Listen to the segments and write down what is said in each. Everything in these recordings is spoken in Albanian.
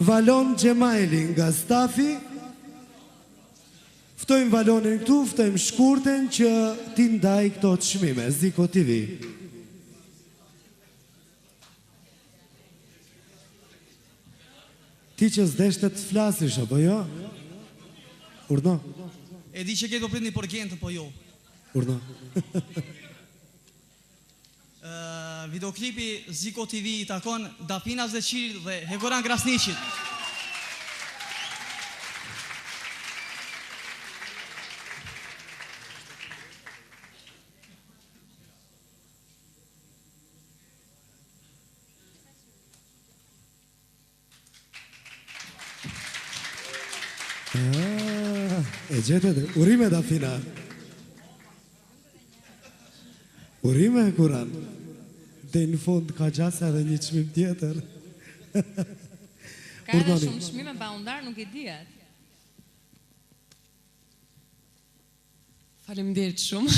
Valon Gjemajli nga stafi. Ftojmë Valonin këtu, ftojmë Shkurten që ti ndaj këto të çmime, Ziko TV. Ti që s'deshte të flasish, apo jo? Urdo? E di që këtë po prit një përgjente, po jo. Urdo? Videoklipi Ziko TV i takon Dafina Zeqirit dhe Hegoran Krasniqit. E gjetët, urime Dafina. Urime Kuran. Dhe në fund ka gjasa dhe një çmim tjetër. Ka edhe shumë çmime pa undar, nuk i dihet. Faleminderit shumë.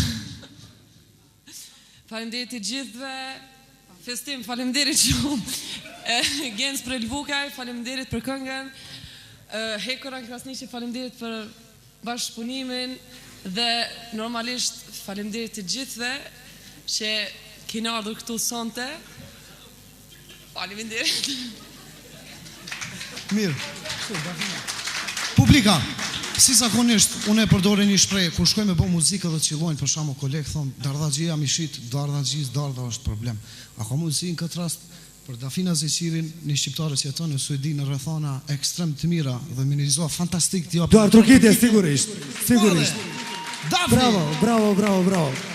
Faleminderit të gjithëve. Festim, faleminderit shumë. Gens për Elvukaj, faleminderit për këngën. Hekoran Krasniqi, faleminderit për bashkëpunimin dhe normalisht faleminderit të gjithëve që keni ardhur këtu sonte. Faleminderit. Mirë. Publika, si zakonisht, unë e përdore një shprehje, kur shkoj me bo muzikë dhe qillojnë, për shkakun kolegë, thonë, Dardhaxhia mi shit, Dardhaxhis, Dardha është problem. A ka mundësi në këtë rast, për Dafina Zeqirin, një shqiptare që jeton në Suedi në rrethana ekstrem të mira dhe minorizoa fantastik t'ja. Duar trukitje, sigurisht. Dafi! Bravo, bravo, bravo, bravo.